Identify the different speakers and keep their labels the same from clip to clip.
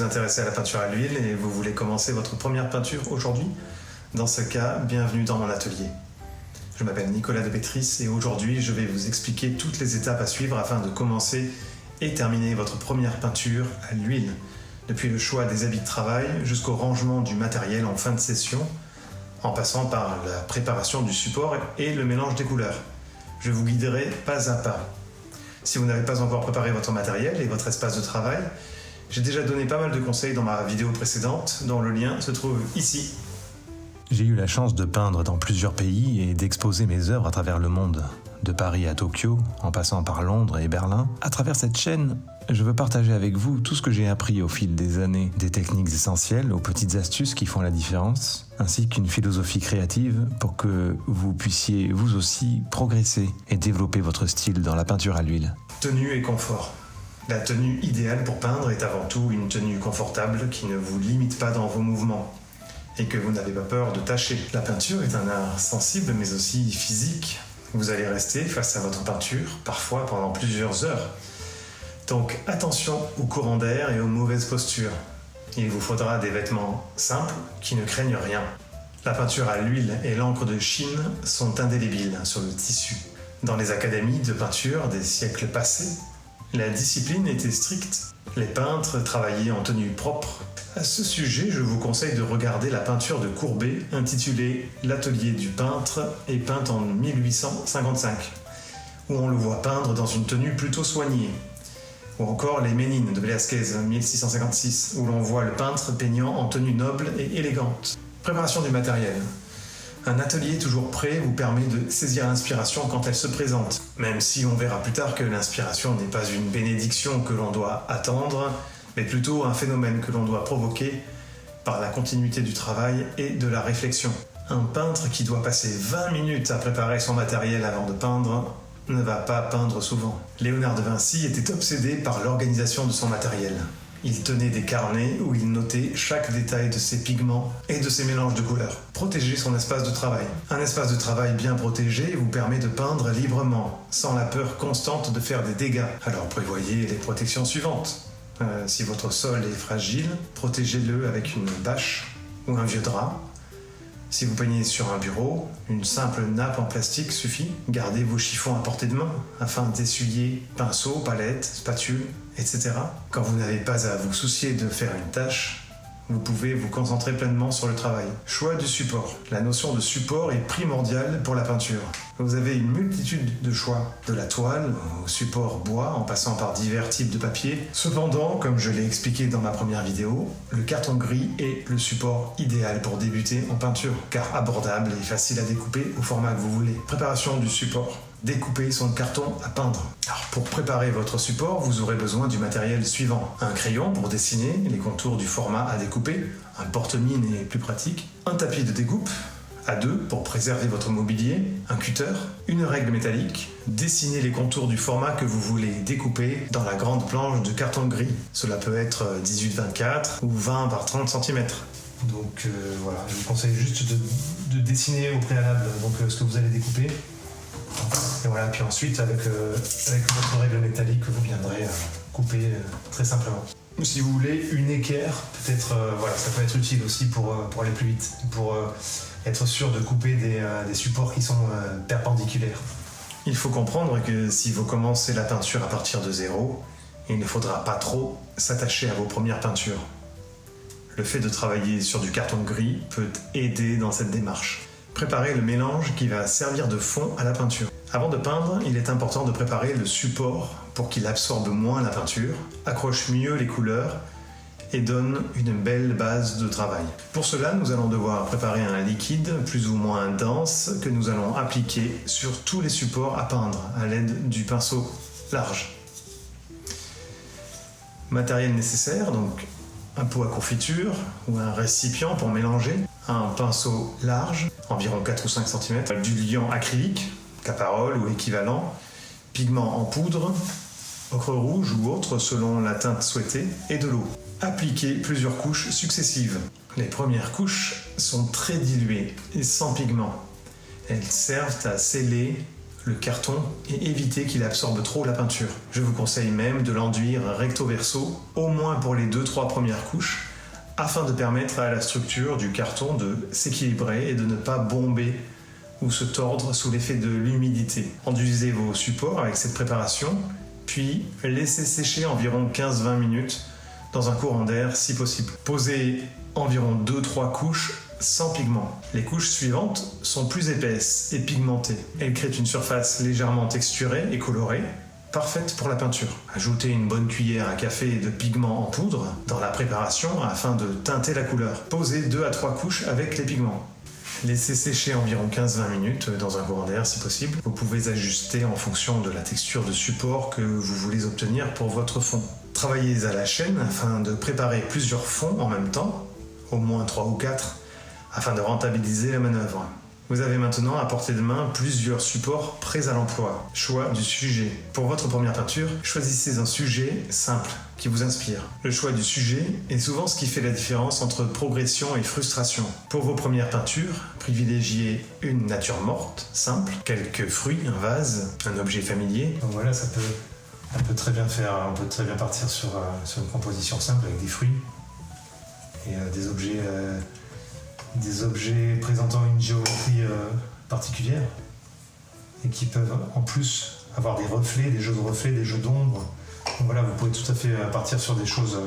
Speaker 1: vous intéressez à la peinture à l'huile et vous voulez commencer votre première peinture aujourd'hui? Dans ce cas, bienvenue dans mon atelier. Je m'appelle Nicolas de Petris et aujourd'hui je vais vous expliquer toutes les étapes à suivre afin de commencer et terminer votre première peinture à l'huile, depuis le choix des habits de travail jusqu'au rangement du matériel en fin de session, en passant par la préparation du support et le mélange des couleurs. Je vous guiderai pas à pas. Si vous n'avez pas encore préparé votre matériel et votre espace de travail, j'ai déjà donné pas mal de conseils dans ma vidéo précédente, dont le lien se trouve ici. J'ai eu la chance de peindre dans plusieurs pays et d'exposer mes œuvres à travers le monde, de Paris à Tokyo, en passant par Londres et Berlin. À travers cette chaîne, je veux partager avec vous tout ce que j'ai appris au fil des années, des techniques essentielles aux petites astuces qui font la différence, ainsi qu'une philosophie créative pour que vous puissiez vous aussi progresser et développer votre style dans la peinture à l'huile. Tenue et confort. La tenue idéale pour peindre est avant tout une tenue confortable qui ne vous limite pas dans vos mouvements et que vous n'avez pas peur de tâcher. La peinture est un art sensible mais aussi physique. Vous allez rester face à votre peinture, parfois pendant plusieurs heures. Donc attention aux courants d'air et aux mauvaises postures. Il vous faudra des vêtements simples qui ne craignent rien. La peinture à l'huile et l'encre de Chine sont indélébiles sur le tissu. Dans les académies de peinture des siècles passés, la discipline était stricte. Les peintres travaillaient en tenue propre. À ce sujet, je vous conseille de regarder la peinture de Courbet intitulée « L'atelier du peintre » et peinte en 1855, où on le voit peindre dans une tenue plutôt soignée. Ou encore les Ménines de Velázquez 1656, où l'on voit le peintre peignant en tenue noble et élégante. Préparation du matériel. Un atelier toujours prêt vous permet de saisir l'inspiration quand elle se présente, même si on verra plus tard que l'inspiration n'est pas une bénédiction que l'on doit attendre, mais plutôt un phénomène que l'on doit provoquer par la continuité du travail et de la réflexion. Un peintre qui doit passer 20 minutes à préparer son matériel avant de peindre ne va pas peindre souvent. Léonard de Vinci était obsédé par l'organisation de son matériel. Il tenait des carnets où il notait chaque détail de ses pigments et de ses mélanges de couleurs. Protéger son espace de travail. Un espace de travail bien protégé vous permet de peindre librement, sans la peur constante de faire des dégâts. Alors prévoyez les protections suivantes. Si votre sol est fragile, protégez-le avec une bâche ou un vieux drap. Si vous peignez sur un bureau, une simple nappe en plastique suffit. Gardez vos chiffons à portée de main afin d'essuyer pinceaux, palettes, spatules, etc. Quand vous n'avez pas à vous soucier de faire une tâche, vous pouvez vous concentrer pleinement sur le travail. Choix du support. La notion de support est primordiale pour la peinture. Vous avez une multitude de choix, de la toile au support bois en passant par divers types de papier. Cependant, comme je l'ai expliqué dans ma première vidéo, le carton gris est le support idéal pour débuter en peinture, car abordable et facile à découper au format que vous voulez. Préparation du support. Découper son carton à peindre. Alors, pour préparer votre support, vous aurez besoin du matériel suivant. Un crayon pour dessiner les contours du format à découper, un porte-mine est plus pratique, un tapis de découpe, à deux pour préserver votre mobilier, un cutter, une règle métallique, dessiner les contours du format que vous voulez découper dans la grande planche de carton gris. Cela peut être 18-24 ou 20 par 30 cm. Donc voilà, je vous conseille juste de dessiner au préalable ce que vous allez découper. Et voilà, puis ensuite avec votre règle métallique vous viendrez couper très simplement. Si vous voulez une équerre, peut-être ça peut être utile aussi pour aller plus vite, pour être sûr de couper des supports qui sont perpendiculaires. Il faut comprendre que si vous commencez la peinture à partir de zéro, il ne faudra pas trop s'attacher à vos premières peintures. Le fait de travailler sur du carton gris peut aider dans cette démarche. Préparez le mélange qui va servir de fond à la peinture. Avant de peindre, il est important de préparer le support pour qu'il absorbe moins la peinture, accroche mieux les couleurs et donne une belle base de travail. Pour cela, nous allons devoir préparer un liquide plus ou moins dense que nous allons appliquer sur tous les supports à peindre à l'aide du pinceau large. Matériel nécessaire, donc un pot à confiture ou un récipient pour mélanger, un pinceau large, environ 4 ou 5 cm, du liant acrylique, Caparol ou équivalent, pigment en poudre, ocre rouge ou autre selon la teinte souhaitée, et de l'eau. Appliquez plusieurs couches successives. Les premières couches sont très diluées et sans pigment. Elles servent à sceller le carton et éviter qu'il absorbe trop la peinture. Je vous conseille même de l'enduire recto verso, au moins pour les 2-3 premières couches, afin de permettre à la structure du carton de s'équilibrer et de ne pas bomber ou se tordre sous l'effet de l'humidité. Enduisez vos supports avec cette préparation, puis laissez sécher environ 15-20 minutes dans un courant d'air si possible. Posez environ 2-3 couches sans pigment. Les couches suivantes sont plus épaisses et pigmentées. Elles créent une surface légèrement texturée et colorée, parfaite pour la peinture. Ajoutez une bonne cuillère à café de pigment en poudre dans la préparation afin de teinter la couleur. Posez 2 à 3 couches avec les pigments. Laissez sécher environ 15-20 minutes dans un courant d'air si possible. Vous pouvez ajuster en fonction de la texture de support que vous voulez obtenir pour votre fond. Travaillez à la chaîne afin de préparer plusieurs fonds en même temps, au moins 3 ou 4, afin de rentabiliser la manœuvre. Vous avez maintenant à portée de main plusieurs supports prêts à l'emploi. Choix du sujet. Pour votre première peinture, choisissez un sujet simple qui vous inspire. Le choix du sujet est souvent ce qui fait la différence entre progression et frustration. Pour vos premières peintures, privilégiez une nature morte, simple, quelques fruits, un vase, un objet familier.
Speaker 2: Donc voilà, on peut très bien partir sur une composition simple avec des fruits et des objets présentant une géométrie particulière et qui peuvent en plus avoir des reflets, des jeux de reflets, des jeux d'ombre. Donc voilà, vous pouvez tout à fait partir sur des choses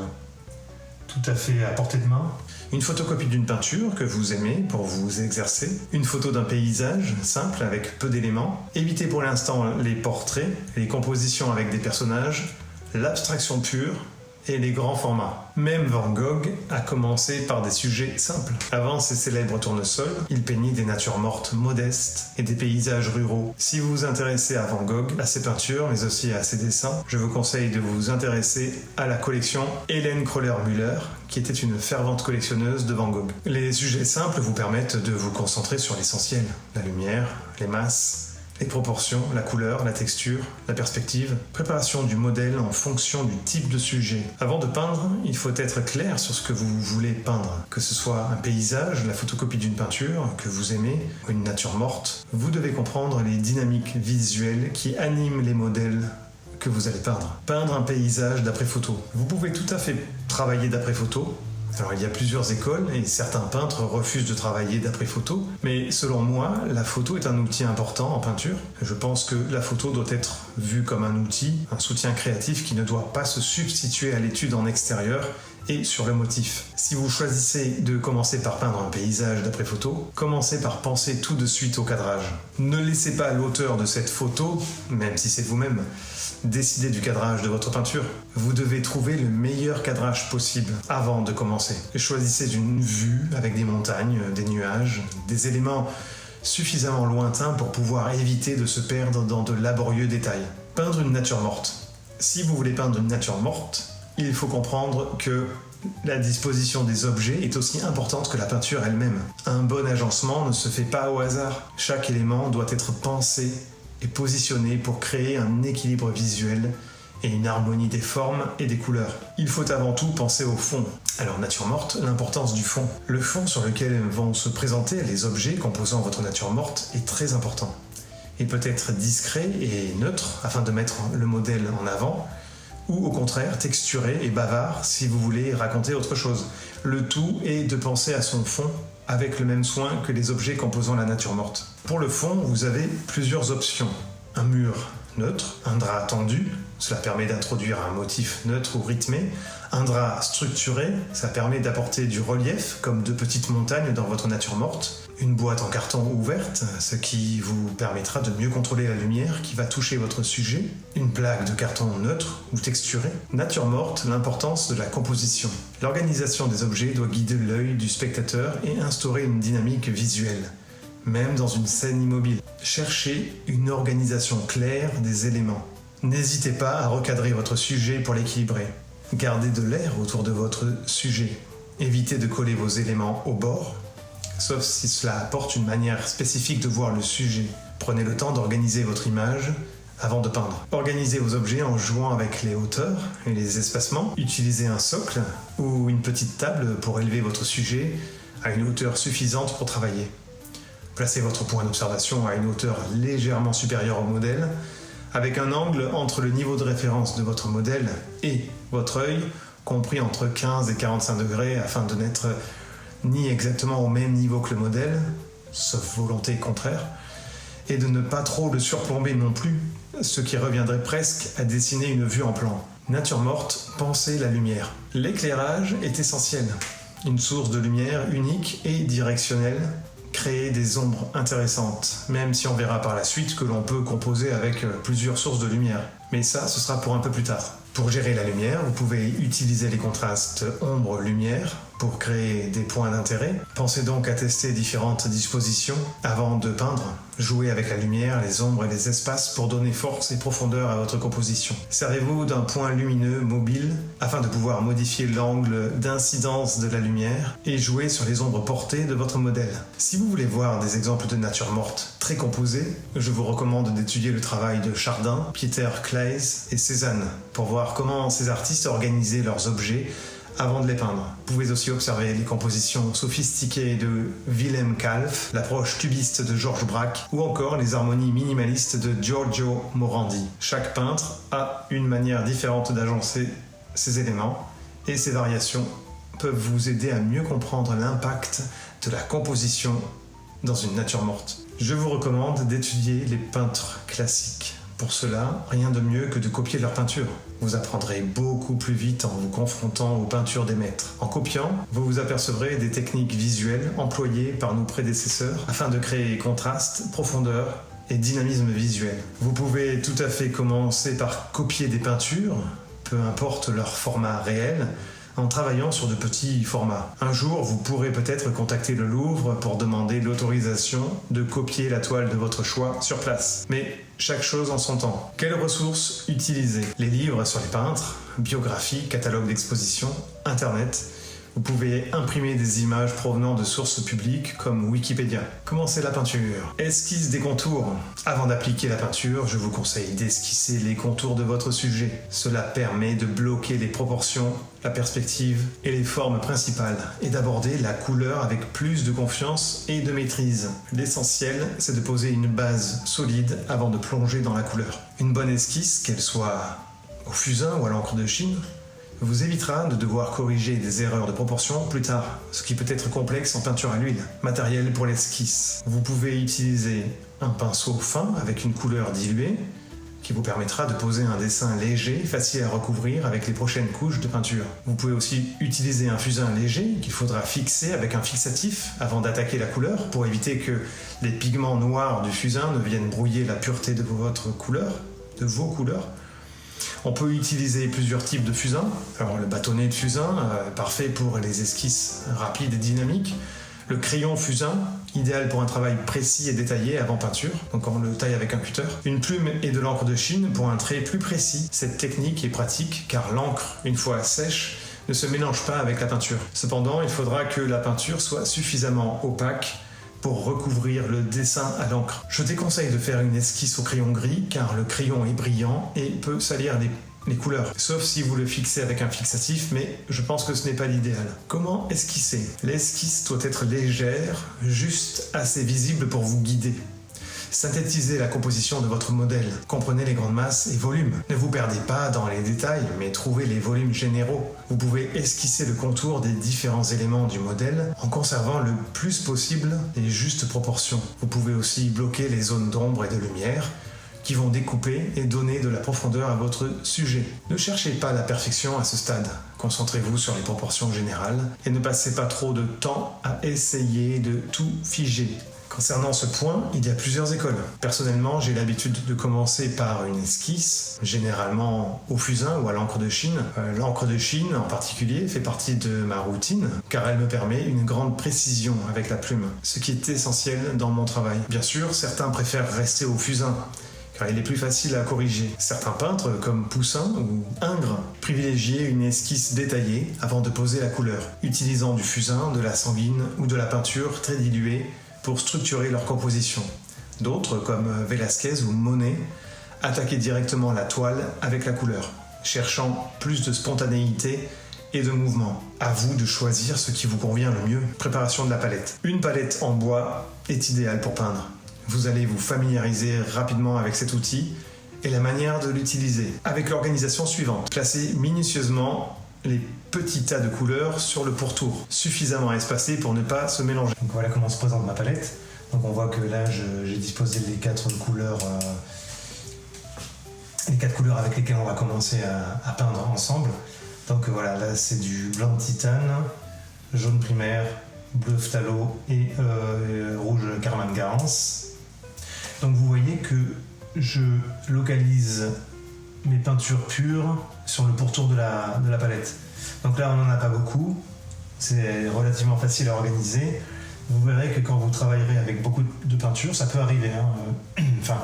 Speaker 2: tout à fait à portée de main.
Speaker 1: Une photocopie d'une peinture que vous aimez pour vous exercer. Une photo d'un paysage simple avec peu d'éléments. Évitez pour l'instant les portraits, les compositions avec des personnages, l'abstraction pure et les grands formats. Même Van Gogh a commencé par des sujets simples. Avant ses célèbres tournesols, il peignit des natures mortes modestes et des paysages ruraux. Si vous vous intéressez à Van Gogh, à ses peintures, mais aussi à ses dessins, je vous conseille de vous intéresser à la collection Hélène Kroller-Müller, qui était une fervente collectionneuse de Van Gogh. Les sujets simples vous permettent de vous concentrer sur l'essentiel, la lumière, les masses, les proportions, la couleur, la texture, la perspective, préparation du modèle en fonction du type de sujet. Avant de peindre, il faut être clair sur ce que vous voulez peindre. Que ce soit un paysage, la photocopie d'une peinture que vous aimez, ou une nature morte, vous devez comprendre les dynamiques visuelles qui animent les modèles que vous allez peindre. Peindre un paysage d'après photo. Vous pouvez tout à fait travailler d'après photo. Alors il y a plusieurs écoles et certains peintres refusent de travailler d'après photo, mais selon moi, la photo est un outil important en peinture. Je pense que la photo doit être vue comme un outil, un soutien créatif qui ne doit pas se substituer à l'étude en extérieur et sur le motif. Si vous choisissez de commencer par peindre un paysage d'après photo, commencez par penser tout de suite au cadrage. Ne laissez pas l'auteur de cette photo, même si c'est vous-même, décider du cadrage de votre peinture. Vous devez trouver le meilleur cadrage possible avant de commencer. Choisissez une vue avec des montagnes, des nuages, des éléments suffisamment lointains pour pouvoir éviter de se perdre dans de laborieux détails. Peindre une nature morte. Si vous voulez peindre une nature morte, il faut comprendre que la disposition des objets est aussi importante que la peinture elle-même. Un bon agencement ne se fait pas au hasard. Chaque élément doit être pensé et positionné pour créer un équilibre visuel et une harmonie des formes et des couleurs. Il faut avant tout penser au fond. Alors, nature morte, l'importance du fond. Le fond sur lequel vont se présenter les objets composant votre nature morte est très important. Il peut être discret et neutre afin de mettre le modèle en avant, ou au contraire texturé et bavard si vous voulez raconter autre chose. Le tout est de penser à son fond avec le même soin que les objets composant la nature morte. Pour le fond, vous avez plusieurs options. Un mur neutre, un drap tendu, cela permet d'introduire un motif neutre ou rythmé. Un drap structuré, ça permet d'apporter du relief, comme deux petites montagnes dans votre nature morte. Une boîte en carton ouverte, ce qui vous permettra de mieux contrôler la lumière qui va toucher votre sujet. Une plaque de carton neutre ou texturé. Nature morte, l'importance de la composition. L'organisation des objets doit guider l'œil du spectateur et instaurer une dynamique visuelle, même dans une scène immobile. Cherchez une organisation claire des éléments. N'hésitez pas à recadrer votre sujet pour l'équilibrer. Gardez de l'air autour de votre sujet. Évitez de coller vos éléments au bord, sauf si cela apporte une manière spécifique de voir le sujet. Prenez le temps d'organiser votre image avant de peindre. Organisez vos objets en jouant avec les hauteurs et les espacements. Utilisez un socle ou une petite table pour élever votre sujet à une hauteur suffisante pour travailler. Placez votre point d'observation à une hauteur légèrement supérieure au modèle, avec un angle entre le niveau de référence de votre modèle et votre œil, compris entre 15 et 45 degrés, afin de n'être ni exactement au même niveau que le modèle, sauf volonté contraire, et de ne pas trop le surplomber non plus, ce qui reviendrait presque à dessiner une vue en plan. Nature morte, pensez la lumière. L'éclairage est essentiel. Une source de lumière unique et directionnelle crée des ombres intéressantes, même si on verra par la suite que l'on peut composer avec plusieurs sources de lumière. Mais ça, ce sera pour un peu plus tard. Pour gérer la lumière, vous pouvez utiliser les contrastes ombre-lumière pour créer des points d'intérêt. Pensez donc à tester différentes dispositions avant de peindre. Jouez avec la lumière, les ombres et les espaces pour donner force et profondeur à votre composition. Servez-vous d'un point lumineux mobile afin de pouvoir modifier l'angle d'incidence de la lumière et jouer sur les ombres portées de votre modèle. Si vous voulez voir des exemples de nature morte très composés, je vous recommande d'étudier le travail de Chardin, Pieter Claeys et Cézanne pour voir comment ces artistes organisaient leurs objets avant de les peindre. Vous pouvez aussi observer les compositions sophistiquées de Wilhelm Kalf, l'approche cubiste de Georges Braque ou encore les harmonies minimalistes de Giorgio Morandi. Chaque peintre a une manière différente d'agencer ces éléments et ces variations peuvent vous aider à mieux comprendre l'impact de la composition dans une nature morte. Je vous recommande d'étudier les peintres classiques. Pour cela, rien de mieux que de copier leurs peintures. Vous apprendrez beaucoup plus vite en vous confrontant aux peintures des maîtres. En copiant, vous vous apercevrez des techniques visuelles employées par nos prédécesseurs afin de créer contraste, profondeur et dynamisme visuel. Vous pouvez tout à fait commencer par copier des peintures, peu importe leur format réel, en travaillant sur de petits formats. Un jour, vous pourrez peut-être contacter le Louvre pour demander l'autorisation de copier la toile de votre choix sur place. Mais chaque chose en son temps. Quelles ressources utiliser? Les livres sur les peintres, biographies, catalogues d'exposition, Internet. Vous pouvez imprimer des images provenant de sources publiques comme Wikipédia. Commencez la peinture. Esquisse des contours. Avant d'appliquer la peinture, je vous conseille d'esquisser les contours de votre sujet. Cela permet de bloquer les proportions, la perspective et les formes principales et d'aborder la couleur avec plus de confiance et de maîtrise. L'essentiel, c'est de poser une base solide avant de plonger dans la couleur. Une bonne esquisse, qu'elle soit au fusain ou à l'encre de Chine, vous évitera de devoir corriger des erreurs de proportion plus tard, ce qui peut être complexe en peinture à l'huile. Matériel pour l'esquisse. Vous pouvez utiliser un pinceau fin avec une couleur diluée qui vous permettra de poser un dessin léger, facile à recouvrir avec les prochaines couches de peinture. Vous pouvez aussi utiliser un fusain léger qu'il faudra fixer avec un fixatif avant d'attaquer la couleur pour éviter que les pigments noirs du fusain ne viennent brouiller la pureté de votre couleur, de vos couleurs. On peut utiliser plusieurs types de fusains. Alors le bâtonnet de fusain, parfait pour les esquisses rapides et dynamiques. Le crayon fusain, idéal pour un travail précis et détaillé avant peinture, donc on le taille avec un cutter. Une plume et de l'encre de Chine pour un trait plus précis. Cette technique est pratique car l'encre, une fois sèche, ne se mélange pas avec la peinture. Cependant, il faudra que la peinture soit suffisamment opaque pour recouvrir le dessin à l'encre. Je déconseille de faire une esquisse au crayon gris car le crayon est brillant et peut salir les couleurs, sauf si vous le fixez avec un fixatif, mais je pense que ce n'est pas l'idéal. Comment esquisser? L'esquisse doit être légère, juste assez visible pour vous guider. Synthétisez la composition de votre modèle. Comprenez les grandes masses et volumes. Ne vous perdez pas dans les détails, mais trouvez les volumes généraux. Vous pouvez esquisser le contour des différents éléments du modèle en conservant le plus possible les justes proportions. Vous pouvez aussi bloquer les zones d'ombre et de lumière qui vont découper et donner de la profondeur à votre sujet. Ne cherchez pas la perfection à ce stade. Concentrez-vous sur les proportions générales et ne passez pas trop de temps à essayer de tout figer. Concernant ce point, il y a plusieurs écoles. Personnellement, j'ai l'habitude de commencer par une esquisse, généralement au fusain ou à l'encre de Chine. L'encre de Chine, en particulier, fait partie de ma routine, car elle me permet une grande précision avec la plume, ce qui est essentiel dans mon travail. Bien sûr, certains préfèrent rester au fusain, car il est plus facile à corriger. Certains peintres, comme Poussin ou Ingres, privilégiaient une esquisse détaillée avant de poser la couleur, utilisant du fusain, de la sanguine ou de la peinture très diluée pour structurer leur composition. D'autres, comme Velázquez ou Monet, attaquaient directement la toile avec la couleur, cherchant plus de spontanéité et de mouvement. À vous de choisir ce qui vous convient le mieux. Préparation de la palette. Une palette en bois est idéal pour peindre. Vous allez vous familiariser rapidement avec cet outil et la manière de l'utiliser, avec l'organisation suivante. Placez minutieusement les petits tas de couleurs sur le pourtour, suffisamment espacés pour ne pas se mélanger.
Speaker 2: Donc voilà comment se présente ma palette. Donc on voit que là j'ai disposé les 4 couleurs avec lesquelles on va commencer à peindre ensemble. Donc voilà, là c'est du blanc de titane, jaune primaire, bleu phthalo et rouge Carmine Garance. Donc vous voyez que je localise mes peintures pures sur le pourtour de la palette. Donc là on n'en a pas beaucoup, c'est relativement facile à organiser. Vous verrez que quand vous travaillerez avec beaucoup de peinture, ça peut arriver. Enfin,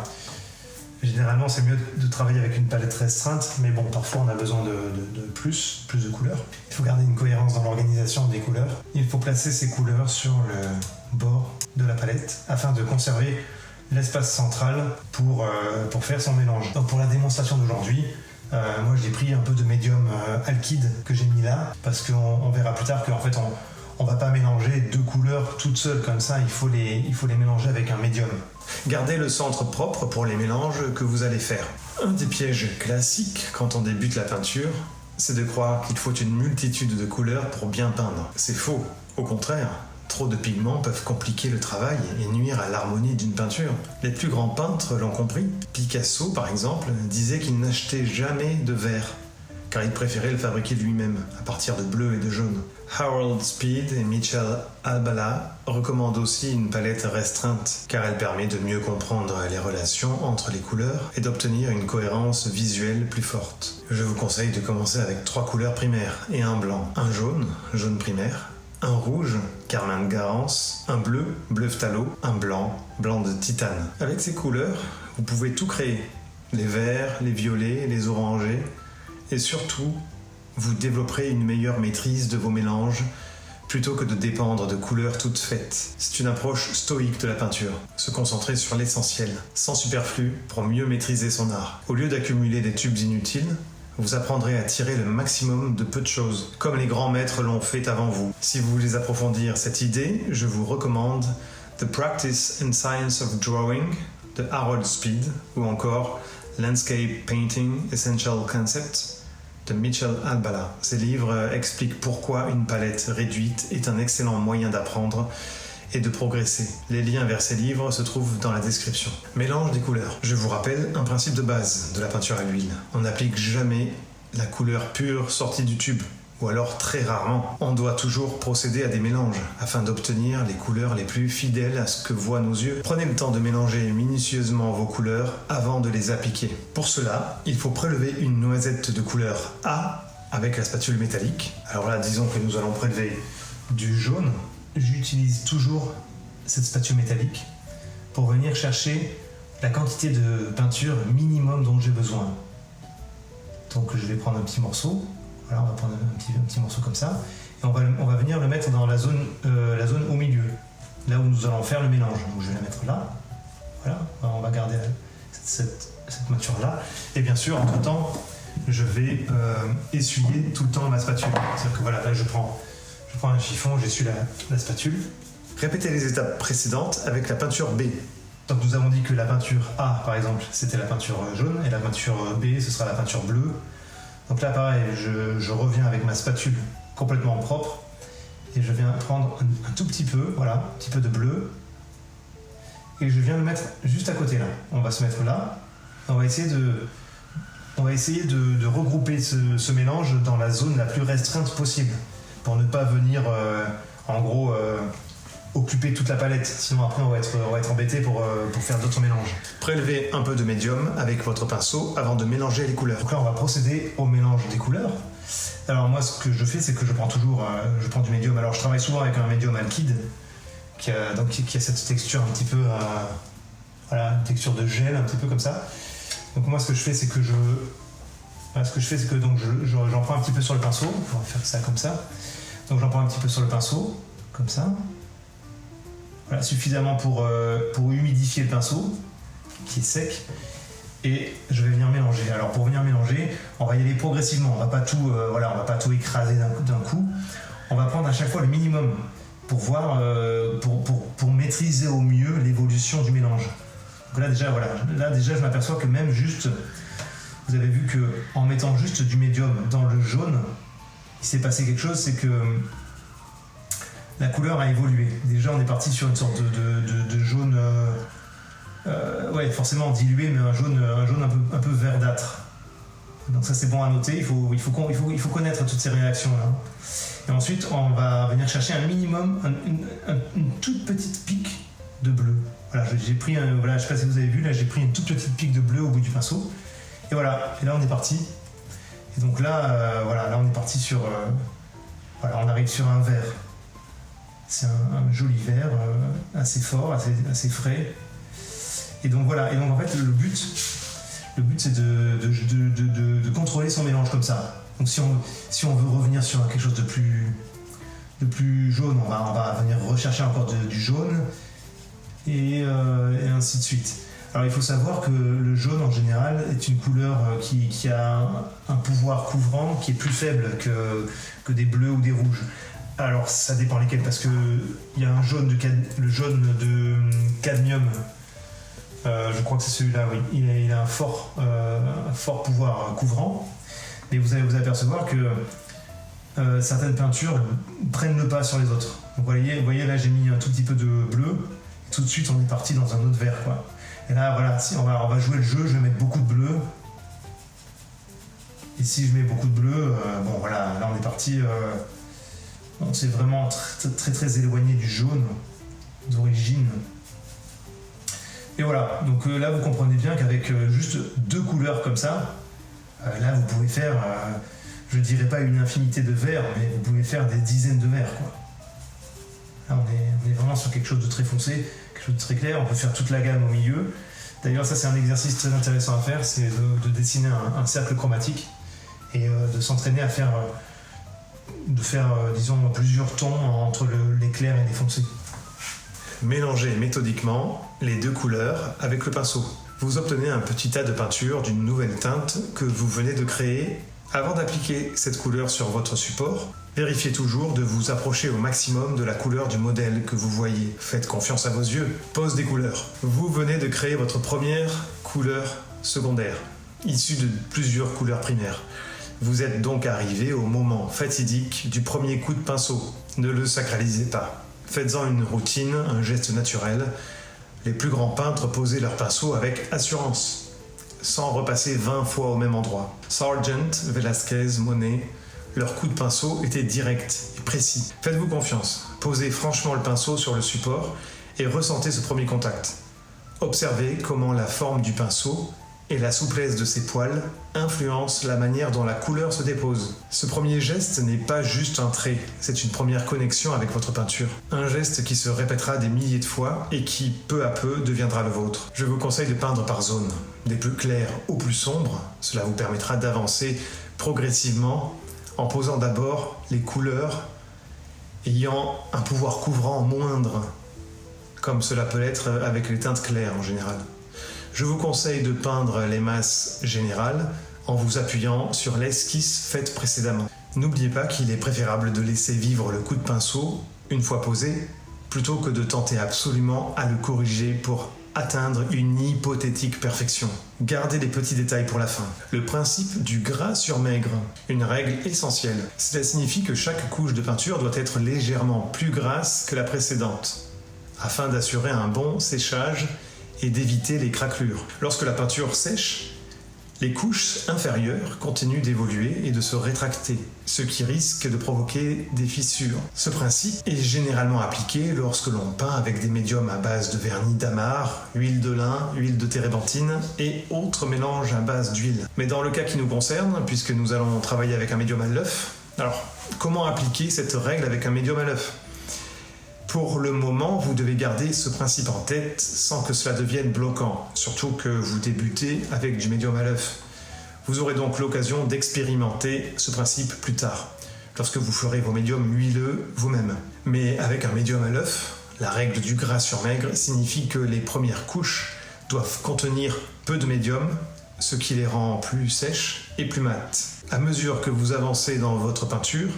Speaker 2: généralement c'est mieux de travailler avec une palette restreinte, mais bon, parfois on a besoin de plus de couleurs. Il faut garder une cohérence dans l'organisation des couleurs. Il faut placer ces couleurs sur le bord de la palette afin de conserver l'espace central pour faire son mélange. Donc pour la démonstration d'aujourd'hui, moi j'ai pris un peu de médium alkyd que j'ai mis là, parce qu'on verra plus tard qu'en fait on va pas mélanger 2 couleurs toutes seules comme ça, il faut les mélanger avec un médium.
Speaker 1: Gardez le centre propre pour les mélanges que vous allez faire. Un des pièges classiques quand on débute la peinture, c'est de croire qu'il faut une multitude de couleurs pour bien peindre. C'est faux. Au contraire, trop de pigments peuvent compliquer le travail et nuire à l'harmonie d'une peinture. Les plus grands peintres l'ont compris. Picasso, par exemple, disait qu'il n'achetait jamais de vert, car il préférait le fabriquer lui-même, à partir de bleu et de jaune. Harold Speed et Michel Albala recommandent aussi une palette restreinte, car elle permet de mieux comprendre les relations entre les couleurs et d'obtenir une cohérence visuelle plus forte. Je vous conseille de commencer avec 3 couleurs primaires et un blanc, un jaune, jaune primaire, un rouge, Carmine Garance, un bleu, bleu phthalo, un blanc, blanc de titane. Avec ces couleurs, vous pouvez tout créer. Les verts, les violets, les orangés, et surtout, vous développerez une meilleure maîtrise de vos mélanges plutôt que de dépendre de couleurs toutes faites. C'est une approche stoïque de la peinture, se concentrer sur l'essentiel, sans superflu, pour mieux maîtriser son art. Au lieu d'accumuler des tubes inutiles, vous apprendrez à tirer le maximum de peu de choses, comme les grands maîtres l'ont fait avant vous. Si vous voulez approfondir cette idée, je vous recommande The Practice and Science of Drawing de Harold Speed, ou encore Landscape Painting Essential Concept de Michel Albala. Ces livres expliquent pourquoi une palette réduite est un excellent moyen d'apprendre et de progresser. Les liens vers ces livres se trouvent dans la description. Mélange des couleurs. Je vous rappelle un principe de base de la peinture à l'huile. On n'applique jamais la couleur pure sortie du tube, ou alors très rarement. On doit toujours procéder à des mélanges afin d'obtenir les couleurs les plus fidèles à ce que voient nos yeux. Prenez le temps de mélanger minutieusement vos couleurs avant de les appliquer. Pour cela, il faut prélever une noisette de couleur A avec la spatule métallique. Alors là, disons que nous allons prélever du jaune. J'utilise toujours cette spatule métallique pour venir chercher la quantité de peinture minimum dont j'ai besoin. Donc je vais prendre un petit morceau. Voilà, on va prendre un petit morceau comme ça, et on va venir le mettre dans la zone au milieu, là où nous allons faire le mélange. Donc je vais la mettre là, voilà, on va garder cette matière-là, et bien sûr, entre temps, je vais essuyer tout le temps ma spatule. C'est-à-dire que voilà, là je prends un chiffon, j'essuie la spatule. Répétez les étapes précédentes avec la peinture B. Donc nous avons dit que la peinture A, par exemple, c'était la peinture jaune, et la peinture B, ce sera la peinture bleue. Donc là, pareil, je reviens avec ma spatule complètement propre et je viens prendre un tout petit peu, voilà, un petit peu de bleu, et je viens le mettre juste à côté là. On va se mettre là. On va essayer de regrouper ce mélange dans la zone la plus restreinte possible pour ne pas venir, en gros, occuper toute la palette. Sinon après on va être embêté pour faire d'autres mélanges. Prélevez un peu de médium avec votre pinceau avant de mélanger les couleurs. Donc là on va procéder au mélange des couleurs. Alors moi ce que je fais, c'est que je prends du médium. Alors je travaille souvent avec un médium alkyd qui a cette texture un petit peu voilà, une texture de gel un petit peu comme ça. Donc moi ce que je fais, c'est que j'en prends un petit peu sur le pinceau. On va faire ça comme ça. Donc j'en prends un petit peu sur le pinceau comme ça. Voilà, suffisamment pour humidifier le pinceau qui est sec, et je vais venir mélanger. Alors pour venir mélanger, on va y aller progressivement, on va pas tout écraser d'un coup. On va prendre à chaque fois le minimum
Speaker 2: pour voir, pour maîtriser au mieux l'évolution du mélange. Donc là déjà, je m'aperçois que même juste, vous avez vu que en mettant juste du médium dans le jaune, il s'est passé quelque chose, c'est que la couleur a évolué. Déjà, on est parti sur une sorte de jaune, forcément dilué, mais un jaune un peu verdâtre. Donc ça, c'est bon à noter. Il faut connaître toutes ces réactions-là. Et ensuite, on va venir chercher un minimum, une toute petite pique de bleu. Voilà, j'ai pris je sais pas si vous avez vu, là, j'ai pris une toute petite pique de bleu au bout du pinceau. Et voilà, et là, on est parti. Et donc là, là, on est parti sur... on arrive sur un vert. C'est un joli vert, assez fort, assez frais. Et donc voilà, et donc en fait, le but c'est de contrôler son mélange comme ça. Donc si on veut revenir sur quelque chose de plus jaune, on va venir rechercher encore du jaune, et ainsi de suite. Alors il faut savoir que le jaune en général est une couleur qui a un pouvoir couvrant qui est plus faible que des bleus ou des rouges. Alors ça dépend lesquels, parce que il y a le jaune de cadmium, je crois que c'est celui-là, oui. Il a un fort pouvoir couvrant, mais vous allez vous apercevoir que certaines peintures prennent le pas sur les autres. Donc, vous voyez là, j'ai mis un tout petit peu de bleu, et tout de suite on est parti dans un autre vert, quoi. Et là, voilà, si on va jouer le jeu, je vais mettre beaucoup de bleu. Et si je mets beaucoup de bleu, là on est parti. On s'est vraiment très très éloigné du jaune d'origine. Et voilà, donc là vous comprenez bien qu'avec juste 2 couleurs comme ça, là vous pouvez faire, je dirais pas une infinité de verts, mais vous pouvez faire des dizaines de verts, quoi. Là on est vraiment sur quelque chose de très foncé, quelque chose de très clair, on peut faire toute la gamme au milieu. D'ailleurs ça c'est un exercice très intéressant à faire, c'est de dessiner un cercle chromatique et de s'entraîner à faire disons plusieurs tons entre les clairs et les foncés.
Speaker 1: Mélangez méthodiquement les 2 couleurs avec le pinceau. Vous obtenez un petit tas de peinture d'une nouvelle teinte que vous venez de créer. Avant d'appliquer cette couleur sur votre support, vérifiez toujours de vous approcher au maximum de la couleur du modèle que vous voyez. Faites confiance à vos yeux. Pose des couleurs. Vous venez de créer votre première couleur secondaire, issue de plusieurs couleurs primaires. Vous êtes donc arrivé au moment fatidique du premier coup de pinceau. Ne le sacralisez pas. Faites-en une routine, un geste naturel. Les plus grands peintres posaient leur pinceau avec assurance, sans repasser 20 fois au même endroit. Sargent, Velázquez, Monet, leur coup de pinceau était direct et précis. Faites-vous confiance. Posez franchement le pinceau sur le support et ressentez ce premier contact. Observez comment la forme du pinceau et la souplesse de ses poils influencent la manière dont la couleur se dépose. Ce premier geste n'est pas juste un trait, c'est une première connexion avec votre peinture. Un geste qui se répétera des milliers de fois et qui, peu à peu, deviendra le vôtre. Je vous conseille de peindre par zone, des plus clairs aux plus sombres. Cela vous permettra d'avancer progressivement en posant d'abord les couleurs ayant un pouvoir couvrant moindre, comme cela peut l'être avec les teintes claires en général. Je vous conseille de peindre les masses générales en vous appuyant sur l'esquisse faite précédemment. N'oubliez pas qu'il est préférable de laisser vivre le coup de pinceau une fois posé, plutôt que de tenter absolument à le corriger pour atteindre une hypothétique perfection. Gardez les petits détails pour la fin. Le principe du gras sur maigre, une règle essentielle. Cela signifie que chaque couche de peinture doit être légèrement plus grasse que la précédente, afin d'assurer un bon séchage et d'éviter les craquelures. Lorsque la peinture sèche, les couches inférieures continuent d'évoluer et de se rétracter, ce qui risque de provoquer des fissures. Ce principe est généralement appliqué lorsque l'on peint avec des médiums à base de vernis d'amarre, huile de lin, huile de térébenthine et autres mélanges à base d'huile. Mais dans le cas qui nous concerne, puisque nous allons travailler avec un médium à l'œuf, alors comment appliquer cette règle avec un médium à l'œuf ? Pour le moment, vous devez garder ce principe en tête sans que cela devienne bloquant, surtout que vous débutez avec du médium à l'œuf. Vous aurez donc l'occasion d'expérimenter ce principe plus tard, lorsque vous ferez vos médiums huileux vous-même. Mais avec un médium à l'œuf, la règle du gras sur maigre signifie que les premières couches doivent contenir peu de médium, ce qui les rend plus sèches et plus mates. À mesure que vous avancez dans votre peinture,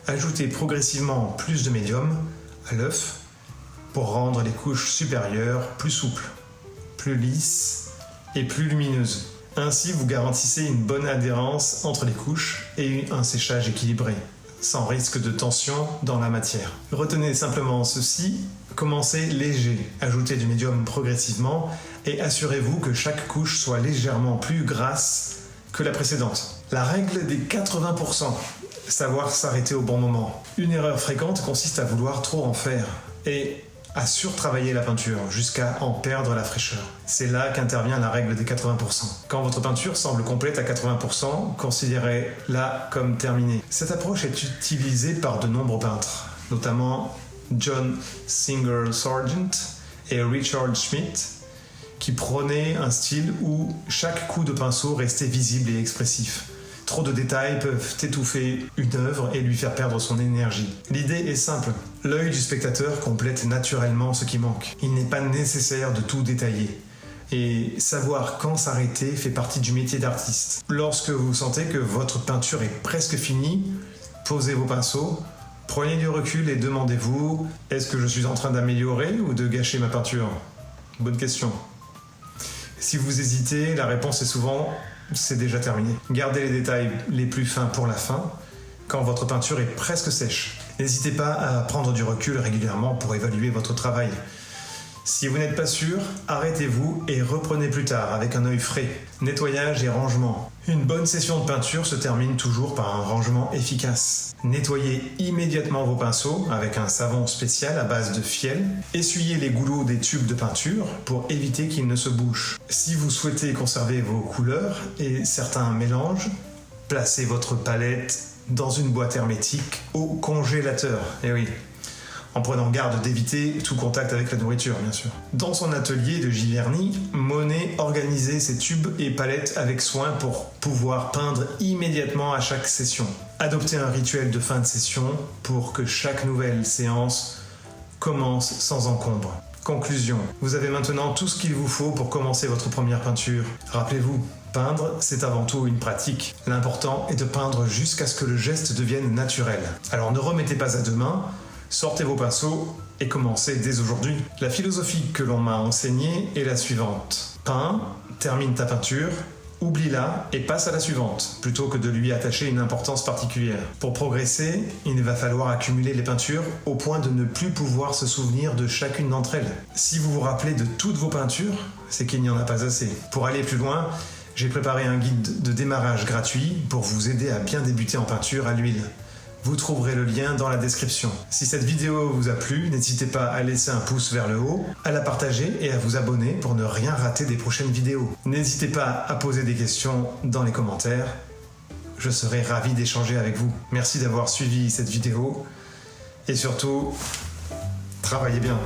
Speaker 1: ajoutez progressivement plus de médium, à l'œuf pour rendre les couches supérieures plus souples, plus lisses et plus lumineuses. Ainsi, vous garantissez une bonne adhérence entre les couches et un séchage équilibré, sans risque de tension dans la matière. Retenez simplement ceci, commencez léger, ajoutez du médium progressivement et assurez-vous que chaque couche soit légèrement plus grasse que la précédente. La règle des 80%, savoir s'arrêter au bon moment. Une erreur fréquente consiste à vouloir trop en faire et à surtravailler la peinture jusqu'à en perdre la fraîcheur. C'est là qu'intervient la règle des 80%. Quand votre peinture semble complète à 80%, considérez-la comme terminée. Cette approche est utilisée par de nombreux peintres, notamment John Singer Sargent et Richard Schmidt, qui prônaient un style où chaque coup de pinceau restait visible et expressif. Trop de détails peuvent étouffer une œuvre et lui faire perdre son énergie. L'idée est simple. L'œil du spectateur complète naturellement ce qui manque. Il n'est pas nécessaire de tout détailler. Et savoir quand s'arrêter fait partie du métier d'artiste. Lorsque vous sentez que votre peinture est presque finie, posez vos pinceaux, prenez du recul et demandez-vous « Est-ce que je suis en train d'améliorer ou de gâcher ma peinture ?» Bonne question. Si vous hésitez, la réponse est souvent « c'est déjà terminé ». Gardez les détails les plus fins pour la fin, quand votre peinture est presque sèche. N'hésitez pas à prendre du recul régulièrement pour évaluer votre travail. Si vous n'êtes pas sûr, arrêtez-vous et reprenez plus tard avec un œil frais. Nettoyage et rangement. Une bonne session de peinture se termine toujours par un rangement efficace. Nettoyez immédiatement vos pinceaux avec un savon spécial à base de fiel. Essuyez les goulots des tubes de peinture pour éviter qu'ils ne se bouchent. Si vous souhaitez conserver vos couleurs et certains mélanges, placez votre palette dans une boîte hermétique au congélateur. Eh oui, en prenant garde d'éviter tout contact avec la nourriture, bien sûr. Dans son atelier de Giverny, Monet organisait ses tubes et palettes avec soin pour pouvoir peindre immédiatement à chaque session. Adoptez un rituel de fin de session pour que chaque nouvelle séance commence sans encombre. Conclusion. Vous avez maintenant tout ce qu'il vous faut pour commencer votre première peinture. Rappelez-vous, peindre, c'est avant tout une pratique. L'important est de peindre jusqu'à ce que le geste devienne naturel. Alors ne remettez pas à demain, sortez vos pinceaux et commencez dès aujourd'hui. La philosophie que l'on m'a enseignée est la suivante. Peins, termine ta peinture, oublie-la et passe à la suivante, plutôt que de lui attacher une importance particulière. Pour progresser, il va falloir accumuler les peintures au point de ne plus pouvoir se souvenir de chacune d'entre elles. Si vous vous rappelez de toutes vos peintures, c'est qu'il n'y en a pas assez. Pour aller plus loin, j'ai préparé un guide de démarrage gratuit pour vous aider à bien débuter en peinture à l'huile. Vous trouverez le lien dans la description. Si cette vidéo vous a plu, n'hésitez pas à laisser un pouce vers le haut, à la partager et à vous abonner pour ne rien rater des prochaines vidéos. N'hésitez pas à poser des questions dans les commentaires. Je serai ravi d'échanger avec vous. Merci d'avoir suivi cette vidéo et surtout, travaillez bien.